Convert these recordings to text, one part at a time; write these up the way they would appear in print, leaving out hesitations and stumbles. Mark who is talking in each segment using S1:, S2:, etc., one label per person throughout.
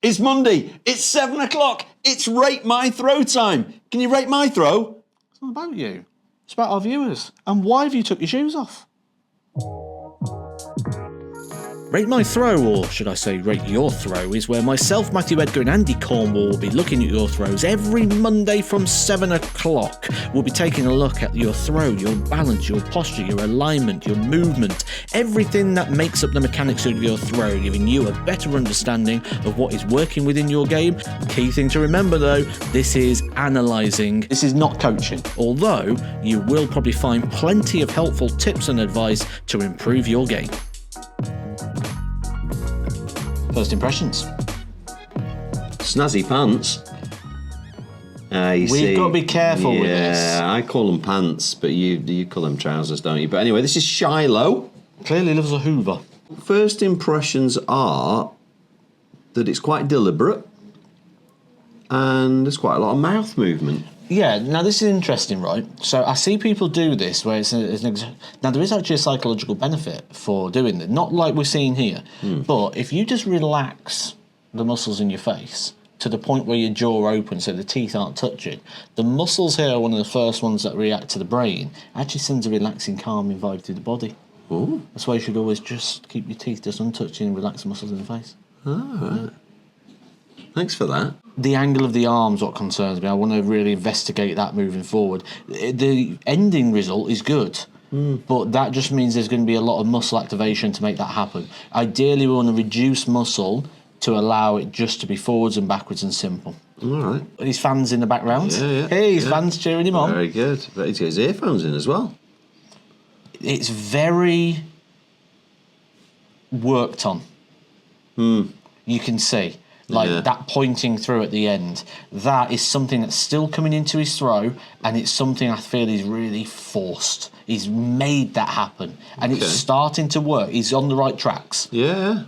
S1: It's Monday. It's 7 o'clock. It's Rate My Throw time. Can you rate my throw?
S2: It's not about you. It's about our viewers. And why have you took your shoes off? Rate My Throw, or should I say Rate Your Throw, is where myself, Matthew, Edgar and Andy Cornwall will be looking at your throws every Monday from 7 o'clock. We'll be taking a look at your throw, your balance, your posture, your alignment, your movement, everything that makes up the mechanics of your throw, giving you a better understanding of what is working within your game. Key thing to remember though, this is analysing. This is not coaching. Although, you will probably find plenty of helpful tips and advice to improve your game. First impressions.
S1: Snazzy pants.
S2: We've got to be careful with this.
S1: Yeah, I call them pants, but you call them trousers, don't you? But anyway, this is Shiloh.
S2: Clearly loves a Hoover.
S1: First impressions are that it's quite deliberate and there's quite a lot of mouth movement.
S2: Yeah, now this is interesting, right? So I see people do this where now there is actually a psychological benefit for doing it, not like we're seeing here, but if you just relax the muscles in your face to the point where your jaw opens so the teeth aren't touching, the muscles here are one of the first ones that react to the brain, actually sends a relaxing, calming vibe through the body.
S1: Ooh.
S2: That's why you should always just keep your teeth just untouched and relax the muscles in the face.
S1: Oh, right. Yeah. Thanks for that.
S2: The angle of the arm's what concerns me. I want to really investigate that moving forward. The ending result is good, but that just means there's going to be a lot of muscle activation to make that happen. Ideally, we want to reduce muscle to allow it just to be forwards and backwards and simple.
S1: All right.
S2: His fans in the background.
S1: Yeah.
S2: Hey, his fans cheering him on.
S1: Very good. But he's got his earphones in as well.
S2: It's very worked on. You can see. That pointing through at the end, that is something that's still coming into his throw, and it's something I feel he's really forced. He's made that happen, and it's starting to work. He's on the right tracks.
S1: Yeah.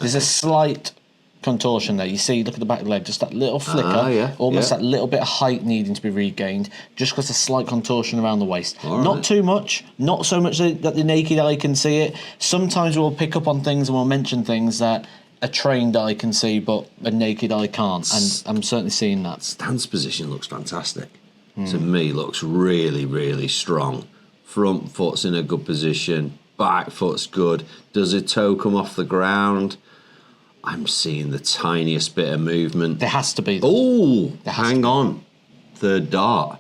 S2: There's a slight contortion there. You see, look at the back of the leg, just that little flicker, almost that little bit of height needing to be regained, just because a slight contortion around the waist. Not too much, not so much that the naked eye can see it. Sometimes we'll pick up on things and we'll mention things that a trained eye can see, but a naked eye can't, and I'm certainly seeing that.
S1: Stance position looks fantastic. To me, looks really, really strong. Front foot's in a good position, back foot's good. Does a toe come off the ground? I'm seeing the tiniest bit of movement.
S2: There has to be.
S1: Oh, hang on. Third dart.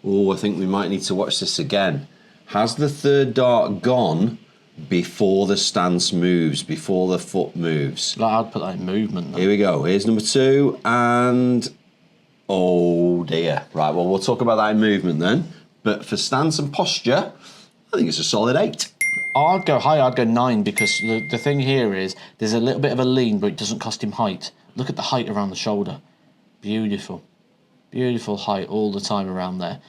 S1: Oh, I think we might need to watch this again. Has the third dart gone before the stance moves, before the foot moves?
S2: I'd put that in movement, though.
S1: Here we go. Here's number 2, and oh dear. Right, well, we'll talk about that in movement then. But for stance and posture, I think it's a solid 8.
S2: I'd go high, I'd go 9, because the thing here is there's a little bit of a lean, but it doesn't cost him height. Look at the height around the shoulder. Beautiful. Beautiful height all the time around there.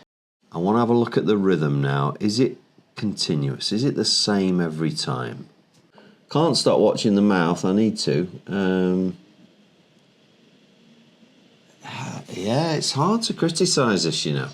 S1: I want to have a look at the rhythm now. Is it continuous? Is it the same every time? Can't stop watching the mouth. I need to. Yeah, it's hard to criticise this, you know.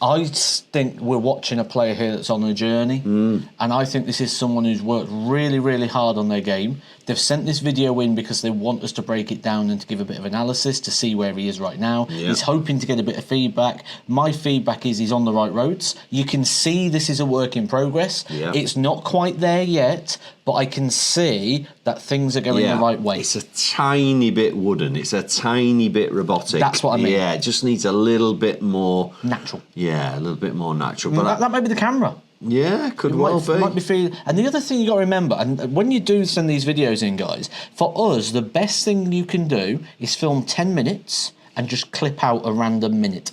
S2: I think we're watching a player here that's on a journey, and I think this is someone who's worked really, really hard on their game. They've sent this video in because they want us to break it down and to give a bit of analysis to see where he is right now.
S1: Yeah.
S2: He's hoping to get a bit of feedback. My feedback is he's on the right roads. You can see this is a work in progress.
S1: Yeah.
S2: It's not quite there yet, but I can see that things are going the right way.
S1: It's a tiny bit wooden. It's a tiny bit robotic.
S2: That's what I mean.
S1: Yeah, it just needs a little bit more...
S2: natural.
S1: Yeah, a little bit more natural. But
S2: That might be the camera.
S1: Yeah, could well be.
S2: Might be feeling. And the other thing you got to remember, and when you do send these videos in, guys, for us, the best thing you can do is film 10 minutes and just clip out a random minute.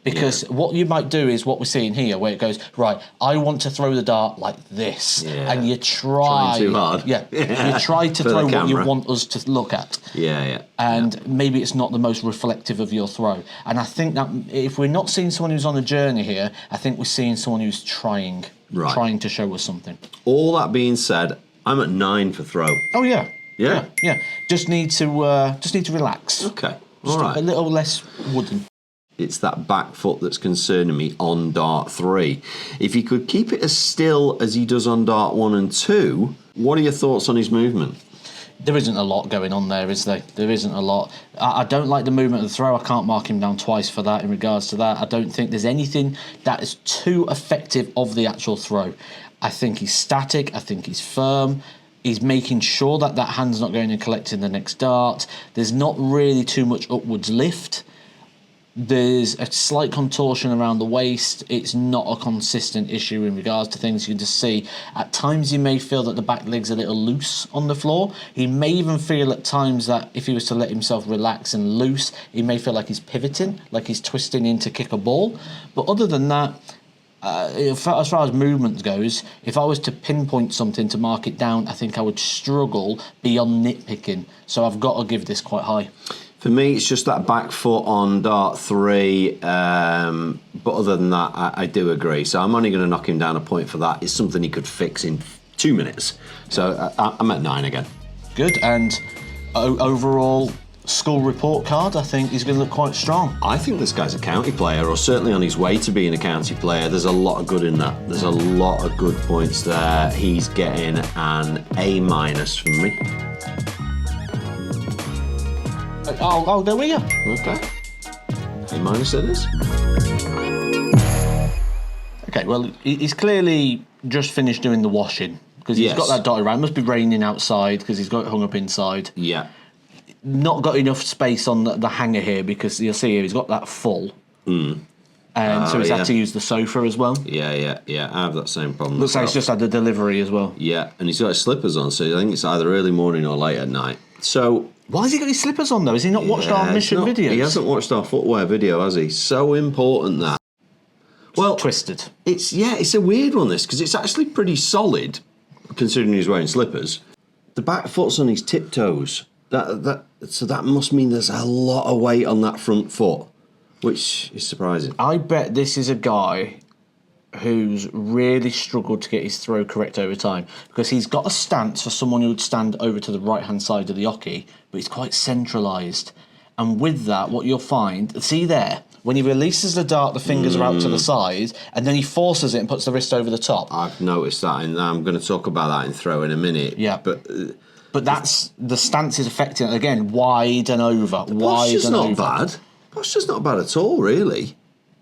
S2: Because what you might do is what we're seeing here, where it goes, right, I want to throw the dart like this. Yeah. And you try...
S1: Trying too hard.
S2: Yeah. You try to throw what you want us to look at.
S1: Yeah.
S2: And maybe it's not the most reflective of your throw. And I think that if we're not seeing someone who's on a journey here, I think we're seeing someone who's trying to show us something.
S1: All that being said, I'm at 9 for throw.
S2: Oh, yeah.
S1: Yeah.
S2: Just need to relax.
S1: Okay.
S2: Just
S1: All right.
S2: A little less wooden.
S1: It's that back foot that's concerning me on dart 3. If he could keep it as still as he does on dart 1 and 2, what are your thoughts on his movement?
S2: There isn't a lot going on there, is there? There isn't a lot. I don't like the movement of the throw. I can't mark him down twice for that in regards to that. I don't think there's anything that is too effective of the actual throw. I think he's static. I think he's firm. He's making sure that that hand's not going and collecting the next dart. There's not really too much upwards lift. There's a slight contortion around the waist. It's not a consistent issue in regards to things. You can just see at times he may feel that the back leg's a little loose on the floor. He may even feel at times that if he was to let himself relax and loose, he may feel like he's pivoting, like he's twisting in to kick a ball. But other than that, as far as movement goes, if I was to pinpoint something to mark it down, I think I would struggle beyond nitpicking. So I've got to give this quite high.
S1: For me, it's just that back foot on dart 3, but other than that, I do agree. So I'm only going to knock him down a point for that. It's something he could fix in 2 minutes. So I'm at 9 again.
S2: Good, and overall school report card, I think he's going to look quite strong.
S1: I think this guy's a county player, or certainly on his way to being a county player. There's a lot of good in that. There's a lot of good points there. He's getting an A- from me.
S2: I'll go with you.
S1: Okay. A- it is.
S2: Okay, well, he's clearly just finished doing the washing because he's got that dotted around. It must be raining outside because he's got it hung up inside.
S1: Yeah.
S2: Not got enough space on the hanger here because you'll see here he's got that full. And so he's had to use the sofa as well.
S1: Yeah. I have that same problem.
S2: Looks like he's just had the delivery as well.
S1: Yeah, and he's got his slippers on, so I think it's either early morning or late at night. So
S2: why has he got his slippers on though? Has he not watched our mission videos?
S1: He hasn't watched our footwear video, has he? So important that. Well,
S2: twisted.
S1: It's a weird one this because it's actually pretty solid, considering he's wearing slippers. The back foot's on his tiptoes. So that must mean there's a lot of weight on that front foot, which is surprising.
S2: I bet this is a guy who's really struggled to get his throw correct over time because he's got a stance for someone who would stand over to the right-hand side of the oche, but he's quite centralised. And with that, what you'll find, see there, when he releases the dart, the fingers are out to the side, and then he forces it and puts the wrist over the top.
S1: I've noticed that, and I'm going to talk about that in throw in a minute.
S2: Yeah. But that's, the stance is affecting it. Again, wide and over, wide and over.
S1: Posture's not bad. Posture's not bad at all, really.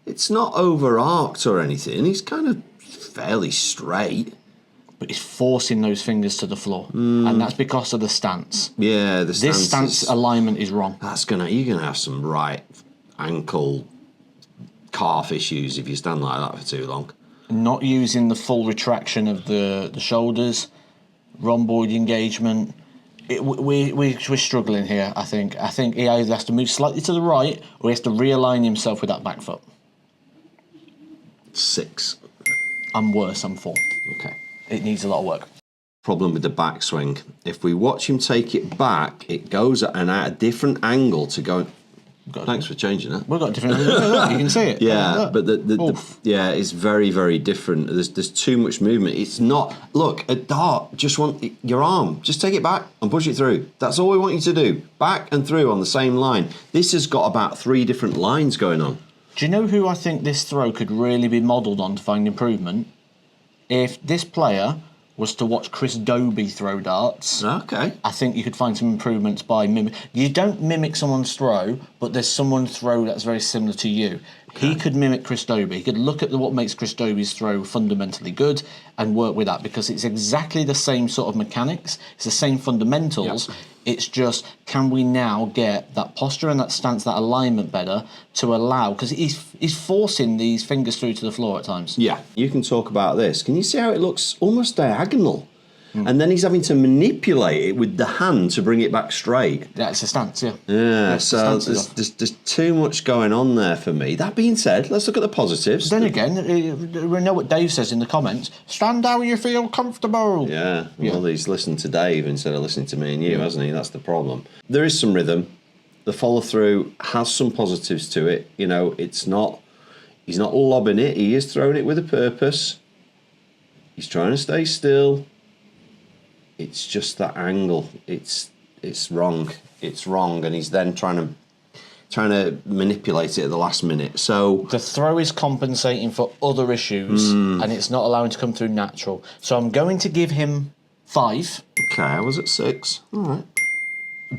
S1: It's not over-arced or anything. He's kind of fairly straight.
S2: But he's forcing those fingers to the floor. And that's because of the stance.
S1: Yeah, the stance.
S2: This stance alignment is wrong.
S1: You're going to have some right ankle, calf issues if you stand like that for too long.
S2: Not using the full retraction of the shoulders, rhomboid engagement. We're struggling here, I think. I think he either has to move slightly to the right or he has to realign himself with that back foot.
S1: 6.
S2: I'm worse, I'm 4.
S1: Okay.
S2: It needs a lot of work.
S1: Problem with the backswing. If we watch him take it back, it goes at a different angle to go. Thanks for changing that.
S2: We've got a different angle. You can see it.
S1: Yeah, but it's very, very different. There's too much movement. It's not. Look, a dart. Just want your arm. Just take it back and push it through. That's all we want you to do. Back and through on the same line. This has got about 3 different lines going on.
S2: Do you know who I think this throw could really be modelled on to find improvement? If this player was to watch Chris Dobie throw darts,
S1: okay,
S2: I think you could find some improvements by mimic. You don't mimic someone's throw, but there's someone's throw that's very similar to you. Okay. He could mimic Chris Dobie. He could look at what makes Chris Dobie's throw fundamentally good and work with that because it's exactly the same sort of mechanics. It's the same fundamentals. Yep. It's just, can we now get that posture and that stance, that alignment better to allow... Because he's forcing these fingers through to the floor at times.
S1: Yeah, you can talk about this. Can you see how it looks almost diagonal? And then he's having to manipulate it with the hand to bring it back straight.
S2: Yeah, it's a stance, yeah.
S1: Yeah, so there's too much going on there for me. That being said, let's look at the positives.
S2: Then again, we know what Dave says in the comments. Stand how you feel comfortable.
S1: Yeah, well, he's listened to Dave instead of listening to me and you, hasn't he? That's the problem. There is some rhythm. The follow-through has some positives to it. You know, he's not lobbing it. He is throwing it with a purpose. He's trying to stay still. It's just that angle. It's wrong. It's wrong, and he's then trying to manipulate it at the last minute. So
S2: the throw is compensating for other issues, and it's not allowing to come through natural. So I'm going to give him 5.
S1: Okay, I was at 6. All right.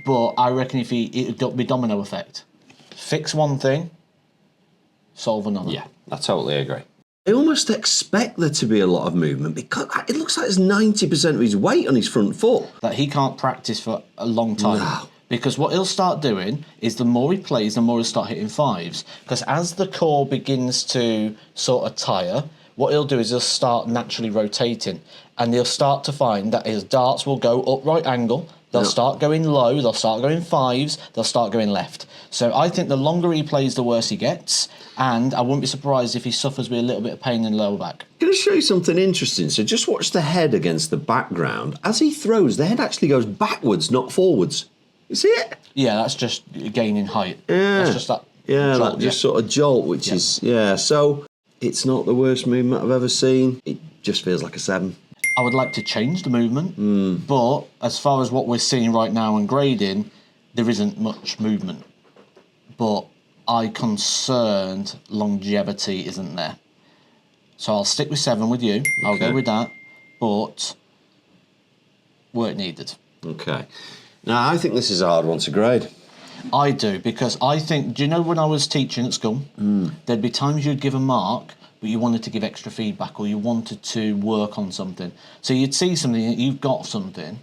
S2: But I reckon if it would be domino effect. Fix one thing, solve another.
S1: Yeah, I totally agree. I almost expect there to be a lot of movement because it looks like there's 90% of his weight on his front foot.
S2: That he can't practice for a long time.
S1: No.
S2: Because what he'll start doing is the more he plays, the more he'll start hitting 5s. Because as the core begins to sort of tire, what he'll do is he'll start naturally rotating. And he'll start to find that his darts will go upright angle, they'll start going low, they'll start going 5s, they'll start going left. So I think the longer he plays, the worse he gets. And I wouldn't be surprised if he suffers with a little bit of pain in the lower back.
S1: I'm going to show you something interesting. So just watch the head against the background. As he throws, the head actually goes backwards, not forwards. You see it?
S2: Yeah, that's just gaining height.
S1: Yeah.
S2: That's just that
S1: jolt, just sort of jolt, which is, so it's not the worst movement I've ever seen. It just feels like a 7.
S2: I would like to change the movement, but as far as what we're seeing right now and grading, there isn't much movement. But I'm concerned longevity isn't there. So I'll stick with 7 with you. I'll go with that, but work needed.
S1: Okay. Now, I think this is a hard one to grade.
S2: I do, because I think, do you know when I was teaching at school, there'd be times you'd give a mark, but you wanted to give extra feedback or you wanted to work on something. So you'd see something, you've got something,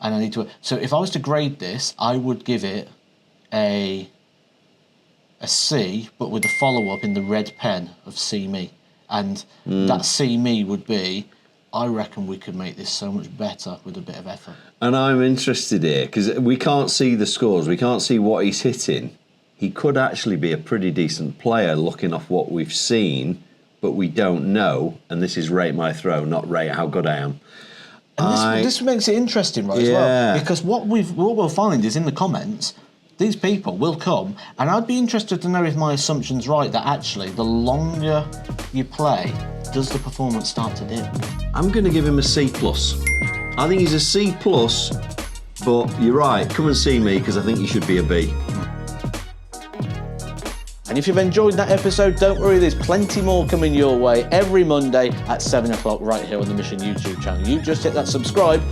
S2: and I need to... So if I was to grade this, I would give it a C, but with a follow-up in the red pen of C me. And that C me would be, I reckon we could make this so much better with a bit of effort.
S1: And I'm interested here, because we can't see the scores, we can't see what he's hitting. He could actually be a pretty decent player looking off what we've seen, but we don't know, and this is rate my throw, not rate how good I am.
S2: And this makes it interesting, right, as well, because what we'll find is in the comments, these people will come, and I'd be interested to know if my assumption's right, that actually the longer you play, does the performance start to dip?
S1: I'm going to give him a C+. I think he's a C+, but you're right, come and see me, because I think you should be a B.
S2: And if you've enjoyed that episode, don't worry, there's plenty more coming your way every Monday at 7 o'clock right here on the Mission YouTube channel. You just hit that subscribe